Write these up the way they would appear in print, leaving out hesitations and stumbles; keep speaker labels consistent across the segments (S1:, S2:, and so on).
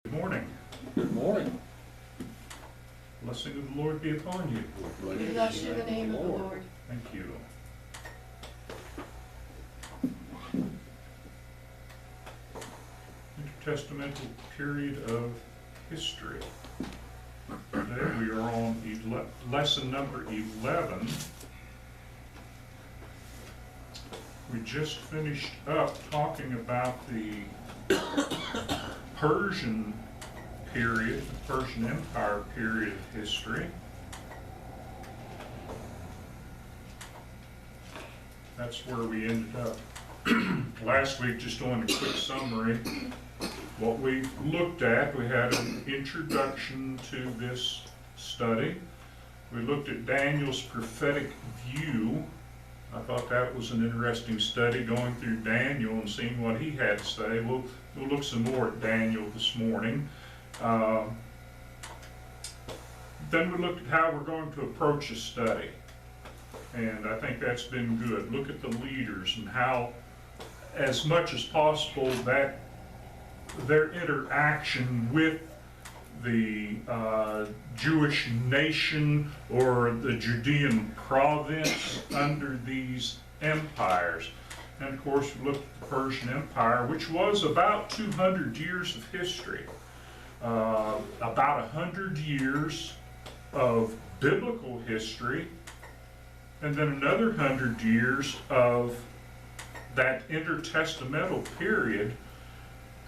S1: Good morning.
S2: Good morning.
S1: Blessing of the Lord be upon you.
S3: We bless you in the name of the Lord.
S1: Thank you. Intertestamental period of history. Today we are on lesson number 11. We just finished up talking about the Persian period, the Persian Empire period of history. That's where we ended up last week. Just doing a quick summary. What we looked at, we had an introduction to this study. We looked at Daniel's prophetic view. I thought that was an interesting study, going through Daniel and seeing what he had to say. We'll look some more at Daniel this morning. Then we looked at how we're going to approach a study. And I think that's been good. Look at the leaders and how, as much as possible, that their interaction with the Jewish nation or the Judean province under these empires. And of course, we looked at the Persian Empire, which was about 200 years of history. About 100 years of biblical history, and then another 100 years of that intertestamental period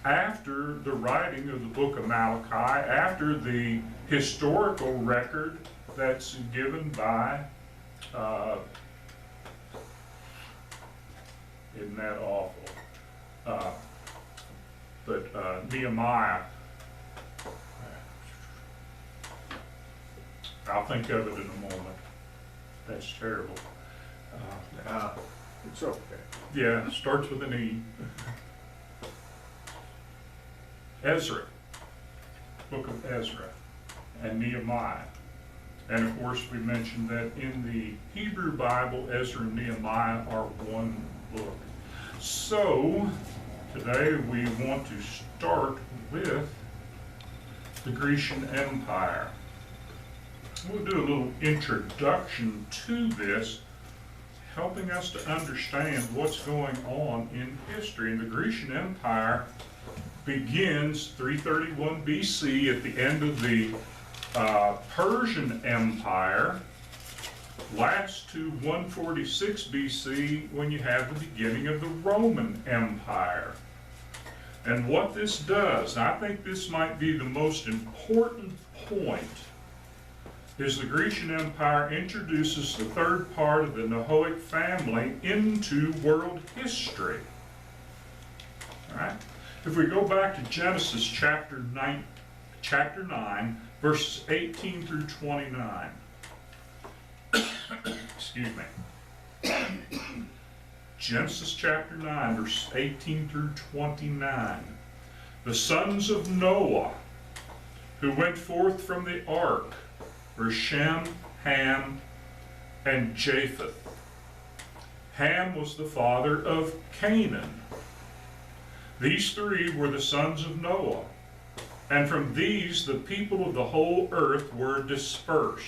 S1: after the writing of the book of Malachi, after the historical record that's given by, isn't that awful, Nehemiah. I'll think of it in a moment. That's terrible.
S2: It's okay.
S1: Yeah, it starts with an E. Ezra, book of Ezra, and Nehemiah. And of course, we mentioned that in the Hebrew Bible, Ezra and Nehemiah are one book. So, today we want to start with the Grecian Empire. We'll do a little introduction to this, helping us to understand what's going on in history. And the Grecian Empire begins 331 BC at the end of the Persian Empire, lasts to 146 BC when you have the beginning of the Roman Empire. And what this does, and I think this might be the most important point, is the Grecian Empire introduces the third part of the Noahic family into world history. All right? If we go back to Genesis chapter 9, verses 18 through 29. Excuse me. Genesis chapter 9, verses 18 through 29. The sons of Noah, who went forth from the ark, were Shem, Ham, and Japheth. Ham was the father of Canaan. These three were the sons of Noah, and from these the people of the whole earth were dispersed.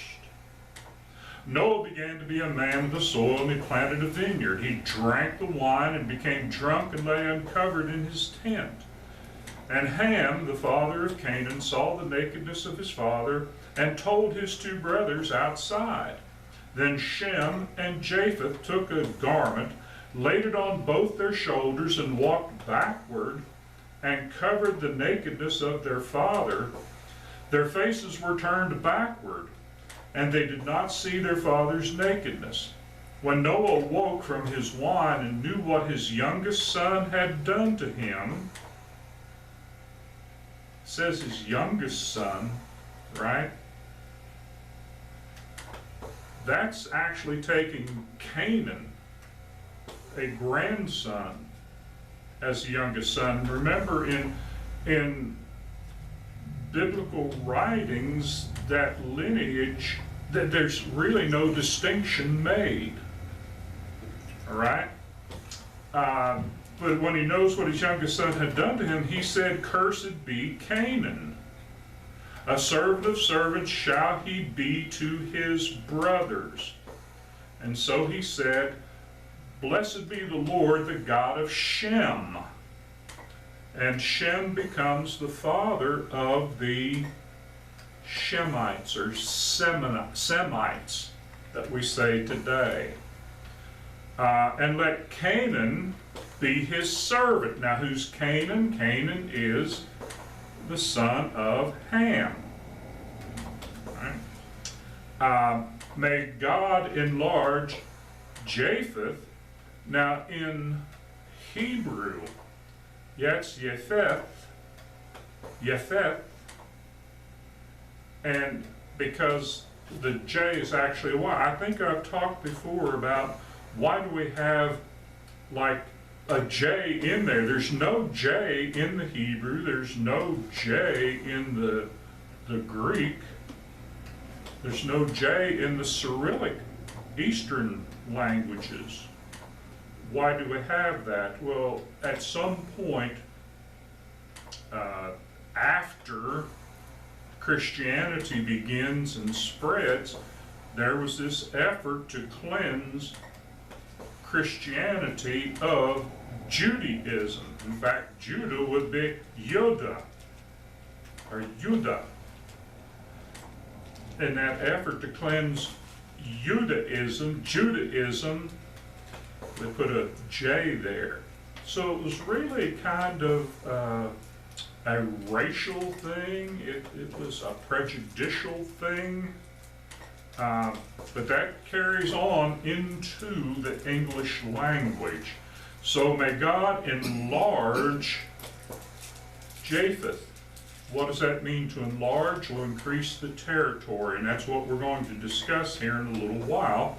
S1: Noah began to be a man of the soil, and he planted a vineyard. He drank the wine and became drunk and lay uncovered in his tent. And Ham, the father of Canaan, saw the nakedness of his father and told his two brothers outside. Then Shem and Japheth took a garment, laid it on both their shoulders, and walked backward and covered the nakedness of their father. Their faces were turned backward, and they did not see their father's nakedness. When Noah awoke from his wine and knew what his youngest son had done to him, says his youngest son, right? That's actually taking Canaan, a grandson, as the youngest son. Remember, in biblical writings, that lineage, that there's really no distinction made. All right? but when he knows what his youngest son had done to him, he said, "Cursed be Canaan. A servant of servants shall he be to his brothers." And so he said, "Blessed be the Lord, the God of Shem." And Shem becomes the father of the Shemites or Semites that we say today. And let Canaan be his servant. Now, who's Canaan? Canaan is the son of Ham. Right? May God enlarge Japheth. Now, in Hebrew, yes, Japheth, and because the J is actually a Y. I think I've talked before about why do we have like a J in there. There's no J in the Hebrew. There's no J in the Greek. There's no J in the Cyrillic Eastern languages. Why do we have that? Well, at some point after Christianity begins and spreads, there was this effort to cleanse Christianity of Judaism. In fact, Judah would be Judah, or Judah. In that effort to cleanse Judaism, they put a J there. So it was really kind of a racial thing. It was a prejudicial thing. But that carries on into the English language. So may God enlarge Japheth. What does that mean to enlarge? Well, increase the territory, and that's what we're going to discuss here in a little while.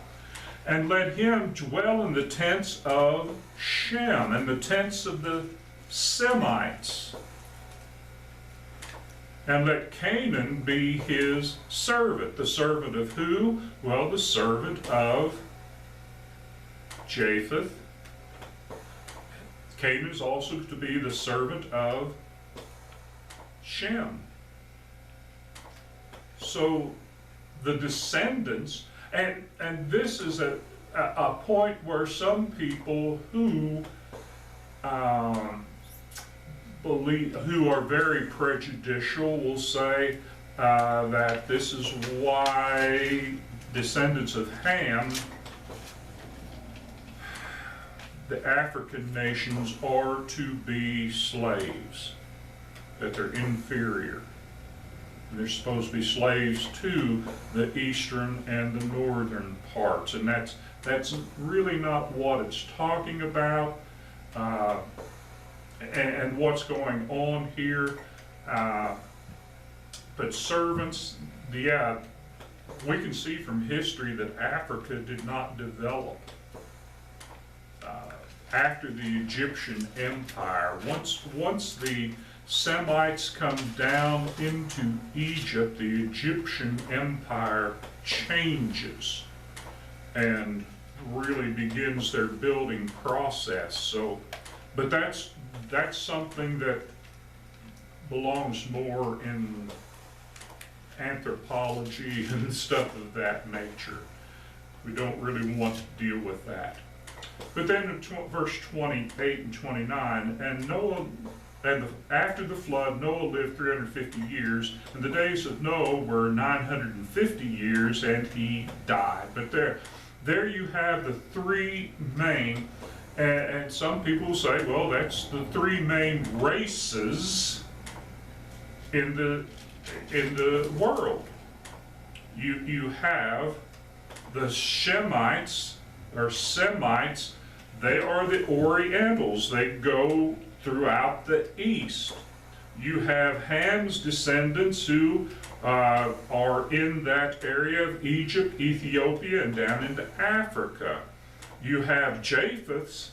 S1: And let him dwell in the tents of Shem, and the tents of the Semites. And let Canaan be his servant. The servant of who? Well, the servant of Japheth. Canaan is also to be the servant of Shem. So the descendants, and this is a point where some people who who are very prejudicial will say that this is why descendants of Ham, the African nations, are to be slaves, that they're inferior. And they're supposed to be slaves to the eastern and the northern parts, and that's really not what it's talking about. And what's going on here, but servants, yeah, we can see from history that Africa did not develop after the Egyptian Empire. Once the Semites come down into Egypt, the Egyptian Empire changes and really begins their building process. So, but that's something that belongs more in anthropology and stuff of that nature. We don't really want to deal with that. But then in verse 28 and 29, after the flood, Noah lived 350 years, and the days of Noah were 950 years, and he died. But there you have the three main. And some people say, well, that's the three main races in the world. You have the Shemites or Semites. They are the Orientals. They go throughout the east. You have Ham's descendants who are in that area of Egypt, Ethiopia, and down into Africa. You have Japheth's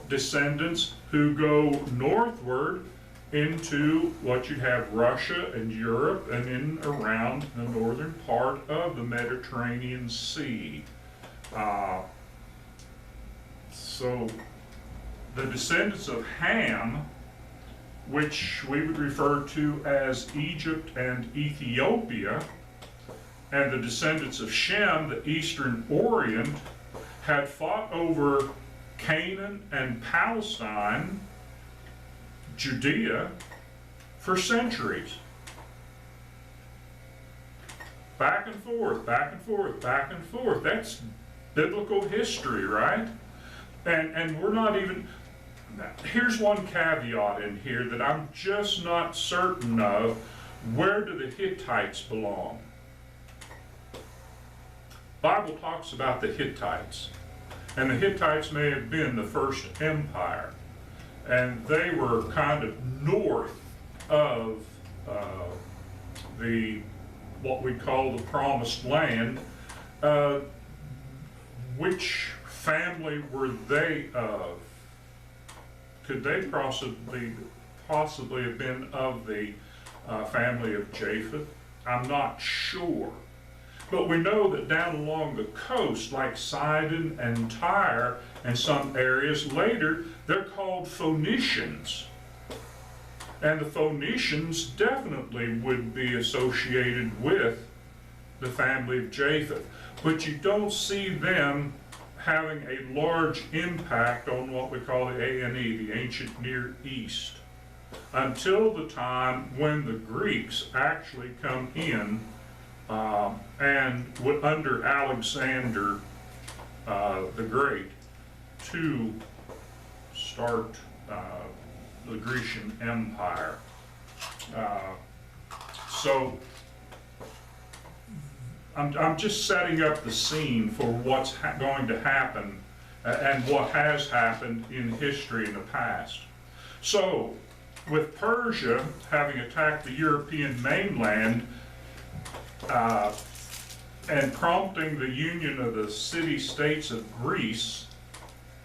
S1: descendants who go northward into what you have Russia and Europe and in around the northern part of the Mediterranean Sea. So the descendants of Ham, which we would refer to as Egypt and Ethiopia, and the descendants of Shem, the Eastern Orient, had fought over Canaan and Palestine, Judea, for centuries. Back and forth, back and forth, back and forth. That's biblical history, right? And we're not even, here's one caveat in here that I'm just not certain of. Where do the Hittites belong? Bible talks about the Hittites, and the Hittites may have been the first empire, and they were kind of north of what we call the Promised Land. Which family were they of? Could they possibly have been of the family of Japheth? I'm not sure. But we know that down along the coast, like Sidon and Tyre and some areas later, they're called Phoenicians. And the Phoenicians definitely would be associated with the family of Japheth. But you don't see them having a large impact on what we call the ANE, the ancient Near East, until the time when the Greeks actually come in and under Alexander the Great to start the Grecian Empire. So I'm just setting up the scene for what's going to happen and what has happened in history in the past. So, with Persia having attacked the European mainland and prompting the union of the city-states of Greece,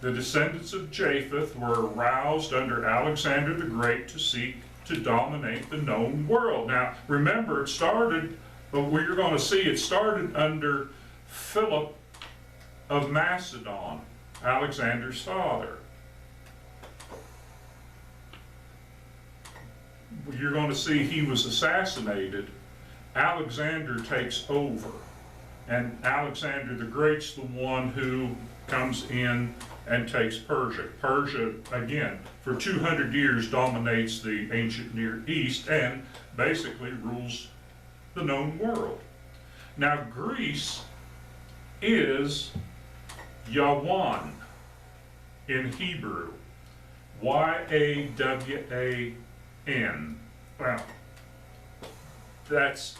S1: the descendants of Japheth were aroused under Alexander the Great to seek to dominate the known world. Now, remember, it started, but we're going to see it started under Philip of Macedon, Alexander's father. You're going to see he was assassinated. Alexander takes over, and Alexander the Great's the one who comes in and takes Persia. Persia, again, for 200 years dominates the ancient Near East and basically rules the known world. Now, Greece is Yawan in Hebrew, Y-A-W-A-N. Well, that's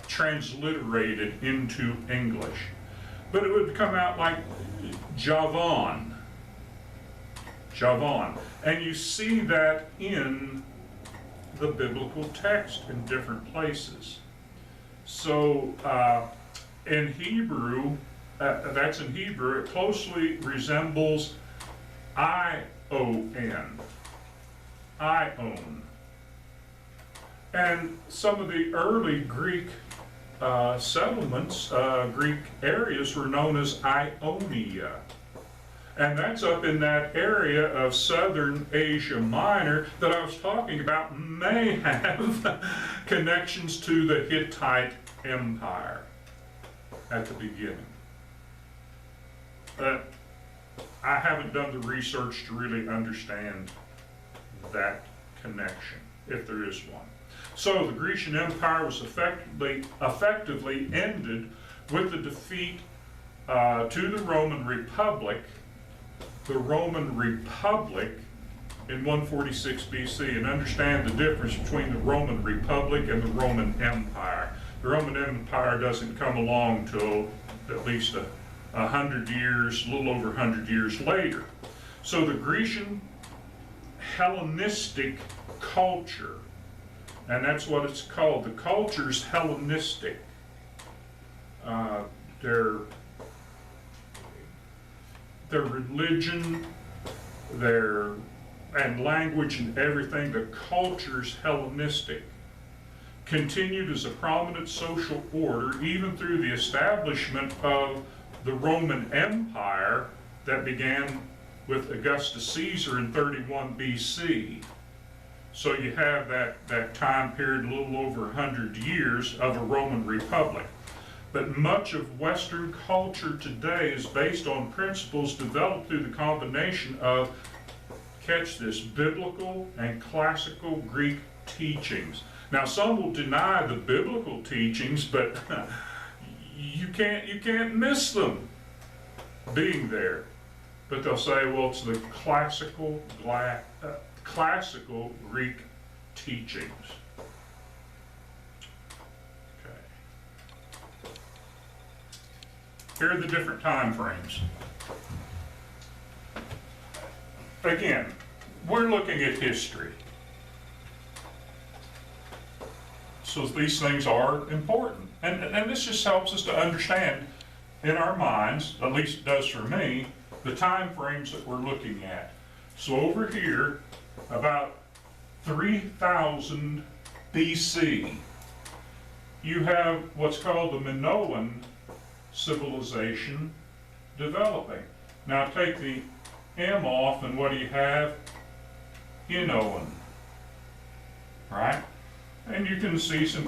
S1: transliterated into English, but it would come out like Javan. Javan, and you see that in the biblical text in different places. So in Hebrew, that's in Hebrew, it closely resembles I-O-N, Ion. And some of the early Greek settlements, Greek areas were known as Ionia. And that's up in that area of southern Asia Minor that I was talking about may have connections to the Hittite Empire at the beginning. But I haven't done the research to really understand that connection, if there is one. So the Grecian Empire was effectively ended with the defeat to the Roman Republic. The Roman Republic in 146 BC, and understand the difference between the Roman Republic and the Roman Empire. The Roman Empire doesn't come along till at least 100 years, a little over 100 years later. So the Grecian Hellenistic culture, and that's what it's called. The culture's Hellenistic. Their religion, and language and everything, the culture's Hellenistic, continued as a prominent social order even through the establishment of the Roman Empire that began with Augustus Caesar in 31 BC. So you have that time period, a little over 100 years of a Roman Republic. But much of Western culture today is based on principles developed through the combination of, catch this, biblical and classical Greek teachings. Now, some will deny the biblical teachings, but you can't miss them being there. But they'll say, well, it's the classical Greek teachings. Here are the different time frames. Again, we're looking at history. So these things are important. And this just helps us to understand in our minds, at least it does for me, the time frames that we're looking at. So over here, about 3000 BC, you have what's called the Minoan civilization developing. Now take the M off, and what do you have? Inoan, right? And you can see some,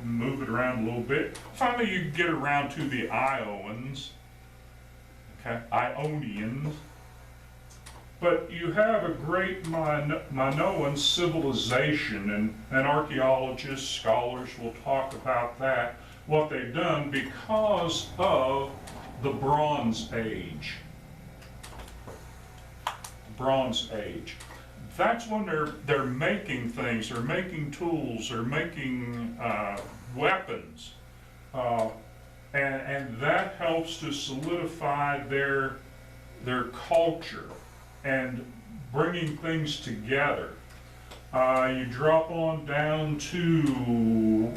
S1: move it around a little bit. Finally, you get around to the Ionians, okay, Ionians. But you have a great Minoan civilization, and archaeologists, scholars will talk about that, what they've done because of the Bronze Age. Bronze Age. That's when they're making things, they're making tools, they're making weapons, and that helps to solidify their culture and bringing things together. You drop on down to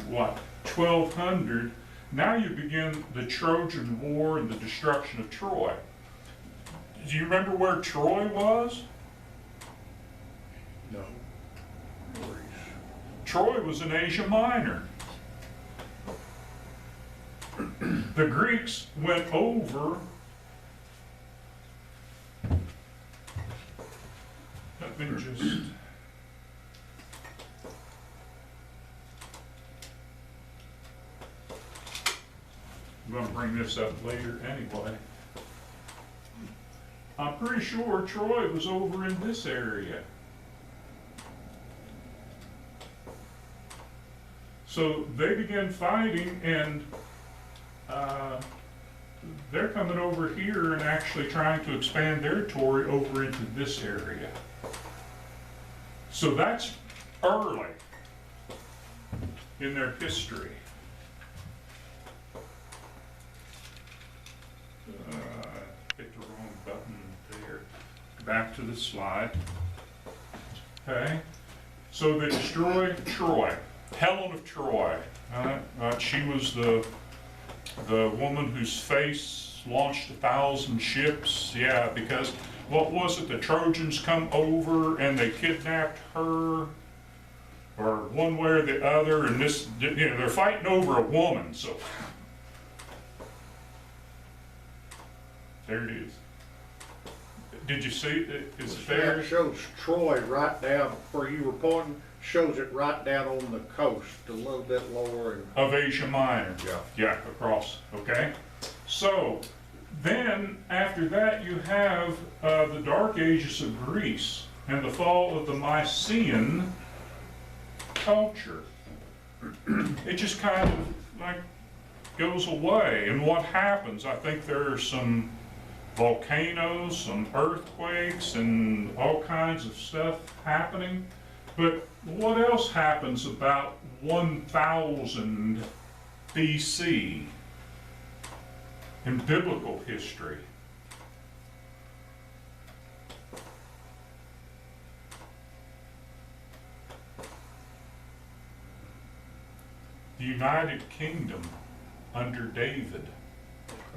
S1: what, 1200. Now you begin the Trojan War and the destruction of Troy. Do you remember where Troy was?
S2: No.
S1: Troy was in Asia Minor. The Greeks went over. Let me just. I'm going to bring this up later anyway. I'm pretty sure Troy was over in this area. So they began fighting, and they're coming over here and actually trying to expand their territory over into this area. So that's early in their history. Hit the wrong button there. Back to the slide. Okay. So they destroyed Troy. Helen of Troy. She was the woman whose face launched 1,000 ships. Yeah, because what was it? The Trojans come over and they kidnapped her, or one way or the other, and this, they're fighting over a woman. So there it is. Did you see it? Is it there?
S2: It shows Troy right down where you were pointing, shows it right down on the coast, a little bit lower.
S1: Of Asia Minor.
S2: Yeah.
S1: Yeah, across, okay? So, then after that you have the Dark Ages of Greece and the fall of the Mycenaean culture. It just kind of like goes away. And what happens? I think there are some volcanoes, some earthquakes, and all kinds of stuff happening. But what else happens about 1000 BC in biblical history? The United Kingdom under David.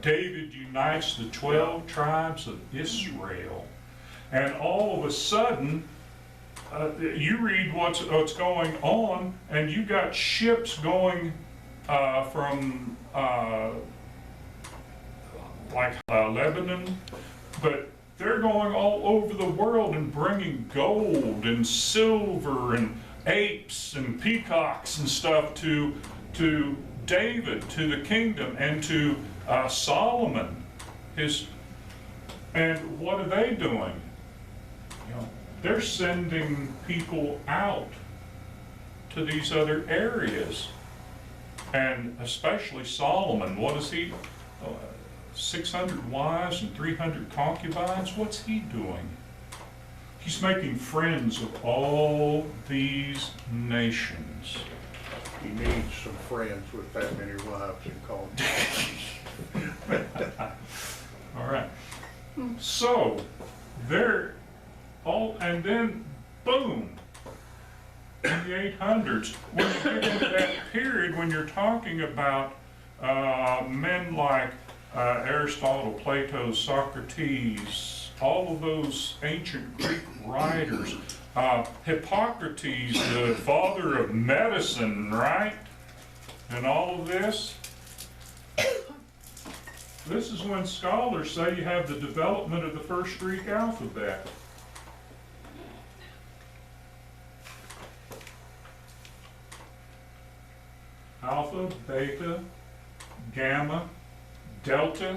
S1: David unites the 12 tribes of Israel. And all of a sudden, you read what's going on, and you got ships going from Lebanon, but they're going all over the world and bringing gold and silver and apes and peacocks and stuff to David, to the kingdom, and to Solomon. And what are they doing? You know, they're sending people out to these other areas. And especially Solomon, what is he? 600 wives and 300 concubines? What's he doing? He's making friends of all these nations.
S2: He needs some friends with that many wives and concubines.
S1: All right. So, they're all, and then, boom, in the 800s, when you get into that period, when you're talking about men like Aristotle, Plato, Socrates, all of those ancient Greek writers, Hippocrates, the father of medicine, right? And all of this. This is when scholars say you have the development of the first Greek alphabet. Alpha, beta, gamma, delta.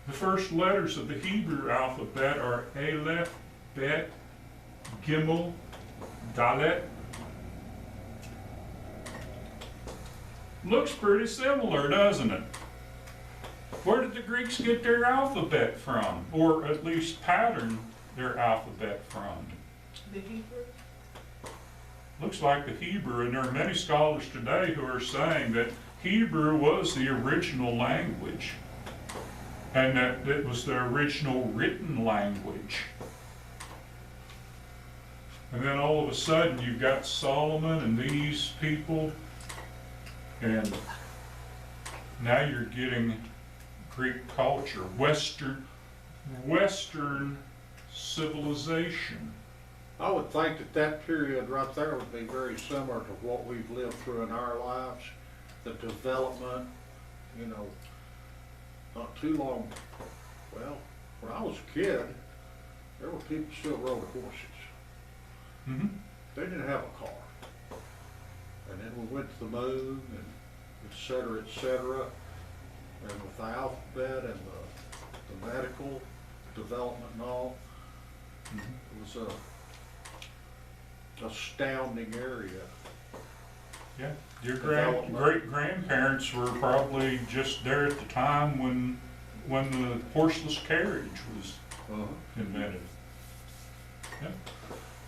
S1: The first letters of the Hebrew alphabet are Aleph, Bet, Gimel, Dalet. Looks pretty similar, doesn't it? Where did the Greeks get their alphabet from? Or at least pattern their alphabet from?
S3: The Hebrew?
S1: Looks like the Hebrew, and there are many scholars today who are saying that Hebrew was the original language, and that it was the original written language. And then all of a sudden you've got Solomon and these people, and now you're getting Greek culture, Western civilization.
S2: I would think that that period right there would be very similar to what we've lived through in our lives. The development, you know, not too long, well, when I was a kid, there were people still rode horses.
S1: Mm-hmm.
S2: They didn't have a car. And then we went to the moon and et cetera, and with the alphabet and the medical development and all,
S1: Mm-hmm.
S2: it was a astounding area.
S1: Yeah, your
S2: Development.
S1: great-grandparents were probably just there at the time when the horseless carriage was invented. Yeah.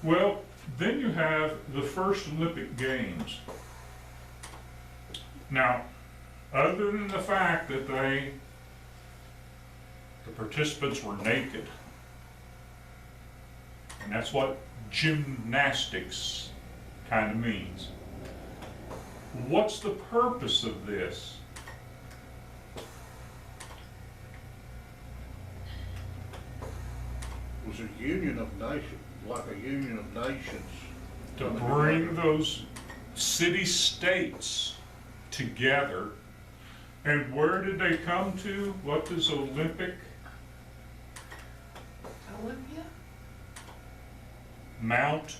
S1: Well, then you have the first Olympic Games. Now, other than the fact that the participants were naked, and that's what gymnastics kind of means. What's the purpose of this?
S2: It was a union of nations, like a union of nations.
S1: To bring those city-states together. And where did they come to? What is Olympic?
S3: Olympia?
S1: Mount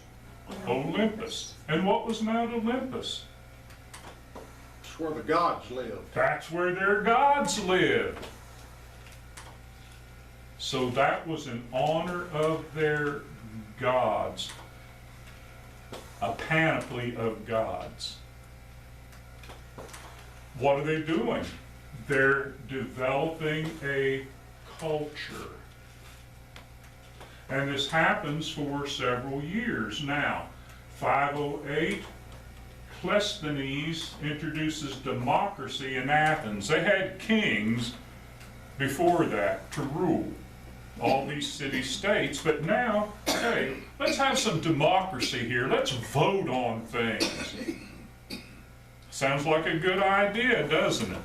S1: Olympus. And what was Mount Olympus?
S2: It's where the gods lived.
S1: That's where their gods lived. So that was in honor of their gods. A panoply of gods. What are they doing? They're developing a culture. And this happens for several years. Now, 508, Cleisthenes introduces democracy in Athens. They had kings before that to rule all these city-states, but now, hey, let's have some democracy here. Let's vote on things. Sounds like a good idea, doesn't it?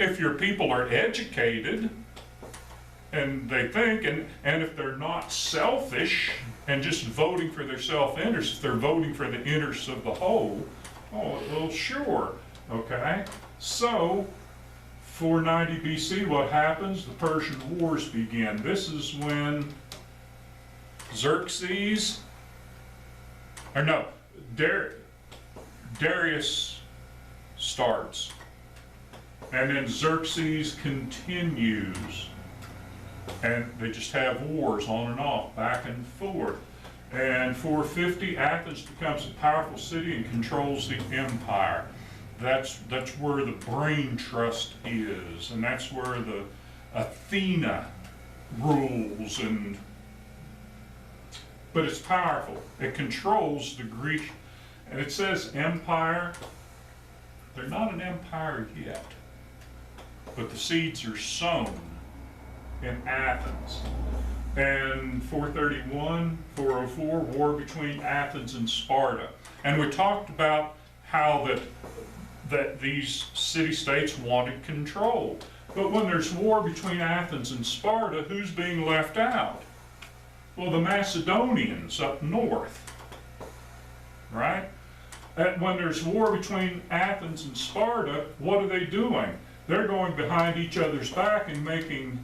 S1: If your people are educated, and they think, and if they're not selfish and just voting for their self-interest, if they're voting for the interests of the whole, oh, well, sure, okay? So, 490 BC, what happens? The Persian Wars begin. This is when Xerxes, or no, Darius starts. And then Xerxes continues. And they just have wars on and off, back and forth. And 450, Athens becomes a powerful city and controls the empire. That's where the brain trust is, and that's where the Athena rules. But it's powerful. It controls the Greek, and it says empire. They're not an empire yet, but the seeds are sown in Athens. And 431, 404, war between Athens and Sparta. And we talked about how that these city-states wanted control. But when there's war between Athens and Sparta, who's being left out? Well, the Macedonians up north, right? And when there's war between Athens and Sparta, what are they doing? They're going behind each other's back and making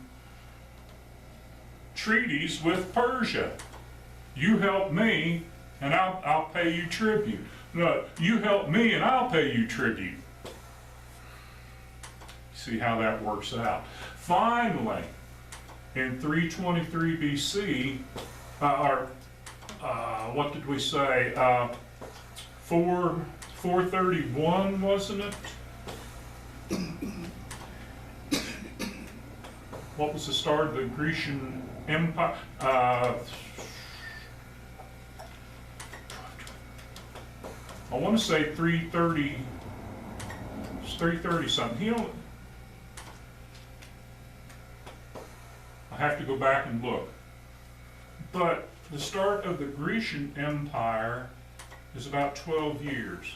S1: treaties with Persia. You help me and I'll pay you tribute. No, you help me and I'll pay you tribute. See how that works out. Finally, in 323 BC, what did we say? 431, wasn't it? What was the start of the Grecian Empire? I want to say 330. It's 330 something. I have to go back and look. But the start of the Grecian Empire is about 12 years.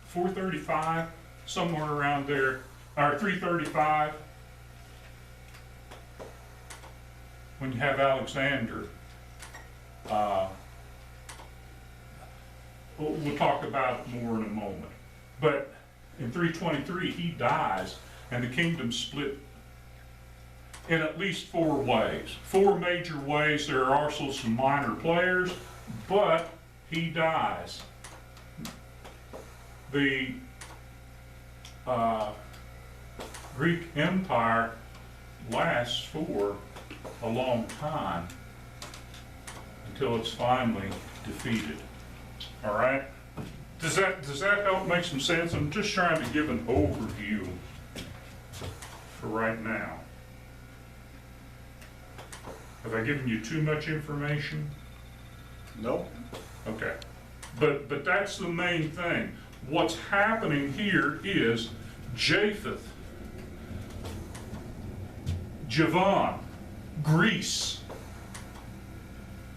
S1: 435, somewhere around there, or 335. When you have Alexander, we'll talk about it more in a moment. But in 323, he dies, and the kingdom split in at least 4 ways. 4 major ways. There are also some minor players, but he dies. The Greek Empire lasts for a long time until it's finally defeated. All right? Does that help make some sense? I'm just trying to give an overview for right now. Have I given you too much information?
S2: No.
S1: Okay. But that's the main thing. What's happening here is Japheth, Javan, Greece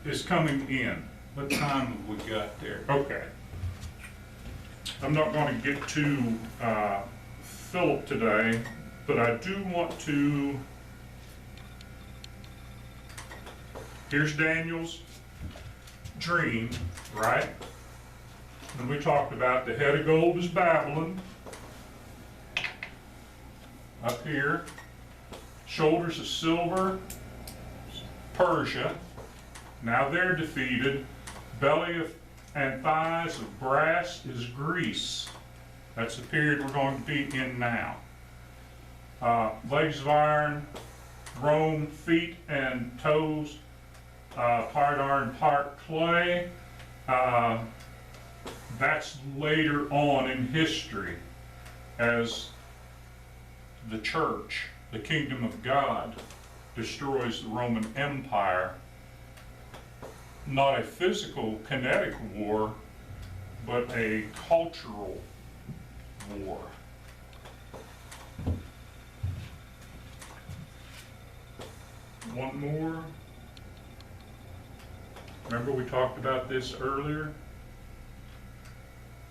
S1: is coming in. What time have we got there? Okay. I'm not going to get to Philip today, but I do want to. Here's Daniel's dream, right? And we talked about the head of gold is Babylon. Up here, shoulders of silver, Persia. Now they're defeated. Belly of and thighs of brass is Greece. That's the period we're going to be in now. Legs of iron, Rome, feet and toes, part iron, part clay. That's later on in history as the church, the kingdom of God, destroys the Roman Empire. Not a physical, kinetic war, but a cultural war. One more. Remember we talked about this earlier?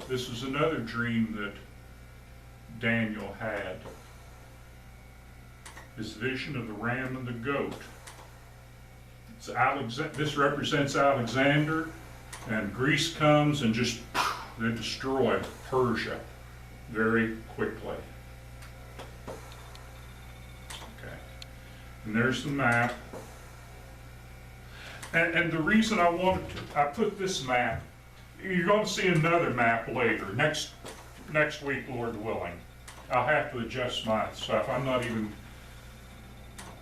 S1: This was another dream that Daniel had. This vision of the ram and the goat. This represents Alexander, and Greece comes and just they destroy Persia very quickly. And there's the map. And the reason I put this map, you're going to see another map later, next week, Lord willing. I'll have to adjust my stuff. I'm not even,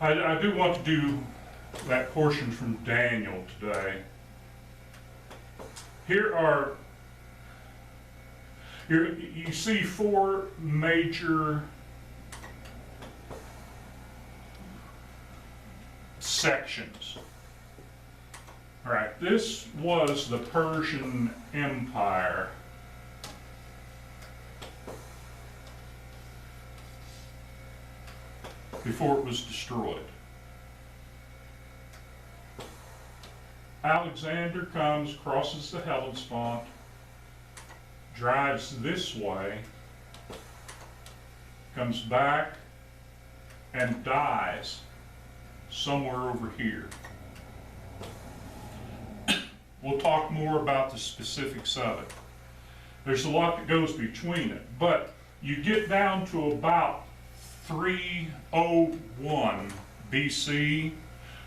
S1: I do want to do that portion from Daniel today. Here are, you see four major sections. All right, this was the Persian Empire. Before it was destroyed. Alexander comes, crosses the Hellespont, drives this way, comes back, and dies somewhere over here. We'll talk more about the specifics of it. There's a lot that goes between it, but you get down to about 301 BC,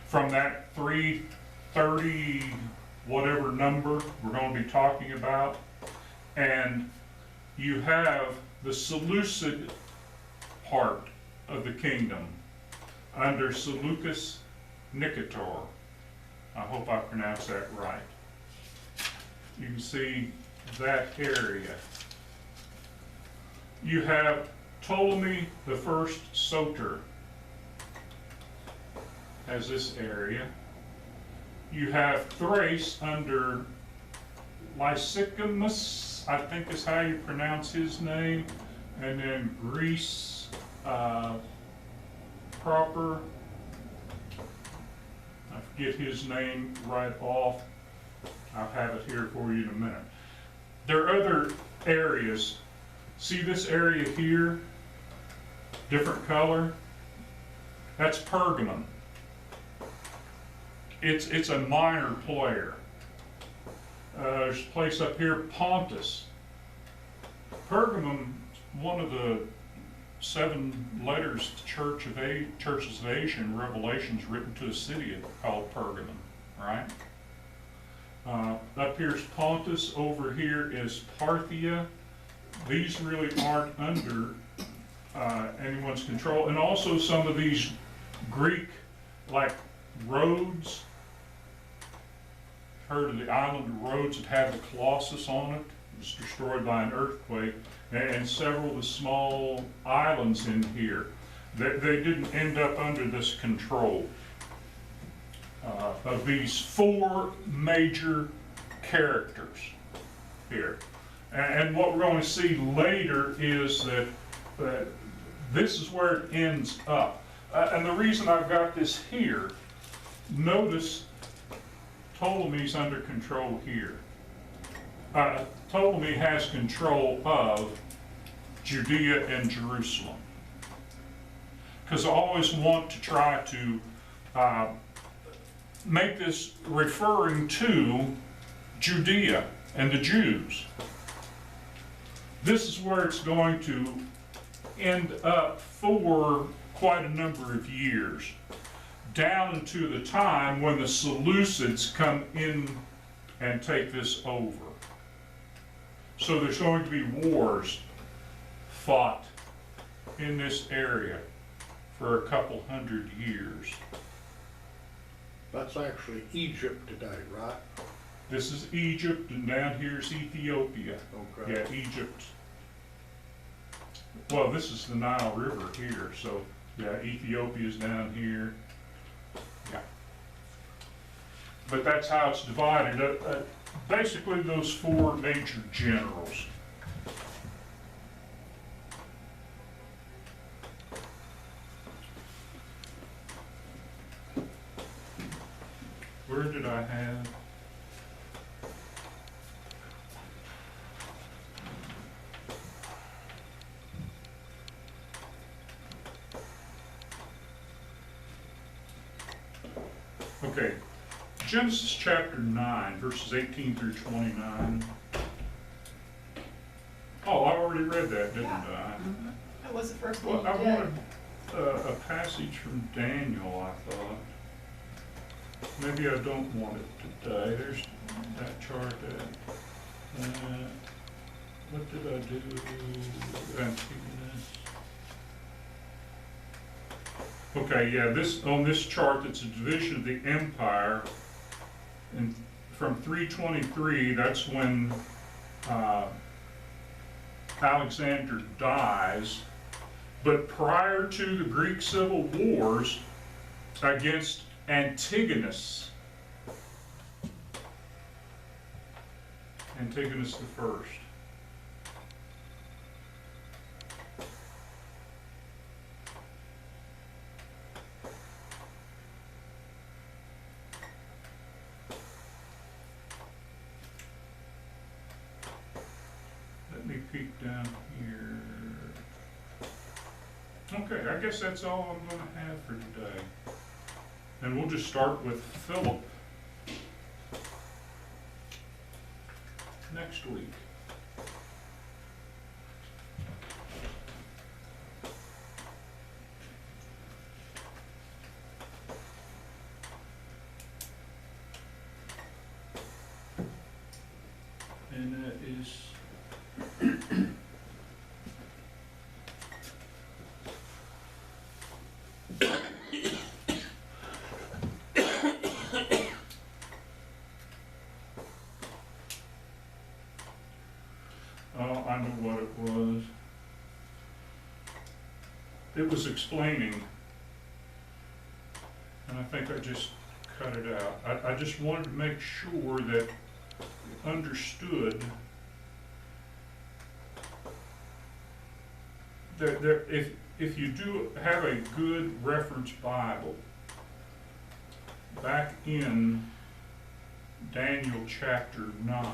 S1: from that 330 whatever number we're going to be talking about, and you have the Seleucid part of the kingdom under Seleucus Nicator. I hope I pronounced that right. You can see that area. You have Ptolemy the First Soter as this area. You have Thrace under Lysicamus, I think is how you pronounce his name, and then Greece proper. I forget his name right off. I'll have it here for you in a minute. There are other areas. See this area here? Different color? That's Pergamum. It's a minor player. There's a place up here, Pontus. Pergamum, one of the 7 letters to churches of Asia in Revelations written to a city called Pergamum, right? Up here's Pontus. Over here is Parthia. These really aren't under anyone's control. And also some of these Greek, like Rhodes. Heard of the island of Rhodes that had the Colossus on it? It was destroyed by an earthquake. And several of the small islands in here. They didn't end up under this control of these 4 major characters here. And what we're going to see later is that this is where it ends up. And the reason I've got this here, notice Ptolemy's under control here. Ptolemy has control of Judea and Jerusalem. Because I always want to try to make this referring to Judea and the Jews. This is where it's going to end up for quite a number of years, down into the time when the Seleucids come in and take this over. So there's going to be wars fought in this area for a couple hundred years.
S2: That's actually Egypt today, right?
S1: This is Egypt, and down here's Ethiopia.
S2: Okay.
S1: Yeah, Egypt. Well, this is the Nile River here, so yeah, Ethiopia's down here. Yeah. But that's how it's divided. Basically, those 4 major generals. Where did I have? Okay, Genesis chapter 9, verses 18 through 29. Oh, I already read that, didn't I?
S3: That was the first thing
S1: Well,
S3: you did.
S1: a passage from Daniel, I thought. Maybe I don't want it today. There's that chart there. What did I do? Antigonus. Okay, yeah, on this chart, it's a division of the empire. And from 323, that's when Alexander dies. But prior to the Greek civil wars against Antigonus the first. Let me peek down here. Okay, I guess that's all I'm going to have for today. And we'll just start with Philip next week. And that is I know what it was. It was explaining, and I think I just cut it out. I just wanted to make sure that you understood that if you do have a good reference Bible, back in Daniel chapter 9,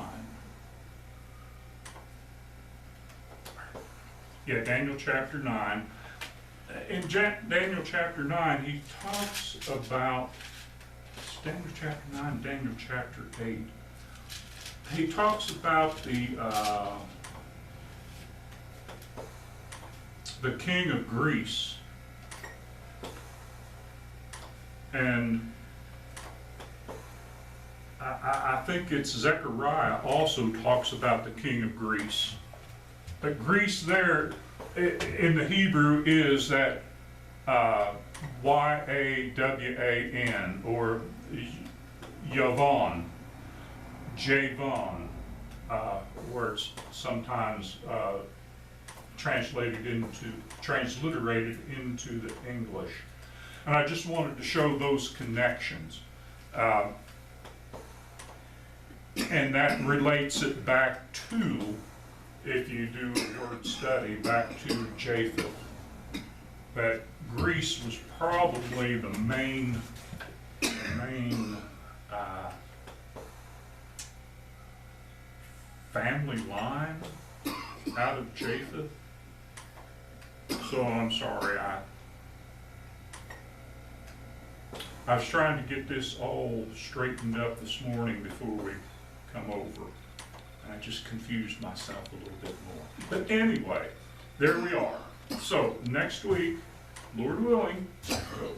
S1: yeah, Daniel chapter 9. In Daniel chapter 9, he talks about, Daniel chapter 9, Daniel chapter 8. He talks about the king of Greece. And I think it's Zechariah also talks about the king of Greece. But Greece there in the Hebrew is that Y-A-W-A-N, or Yavon, Javon, where it's sometimes transliterated into the English. And I just wanted to show those connections. And that relates it back to, if you do a word study, back to Japheth. That Greece was probably the main family line out of Japheth. So I'm sorry, I was trying to get this all straightened up this morning before we come over. I just confused myself a little bit more. But anyway, there we are. So next week, Lord willing,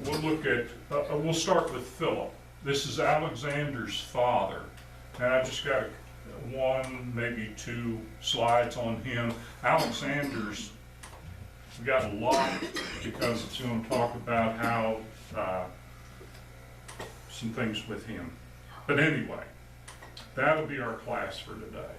S1: we'll look at, we'll start with Philip. This is Alexander's father. And I just got one, maybe two slides on him. Alexander's, we got a lot because it's going to talk about how, some things with him. But anyway, that'll be our class for today.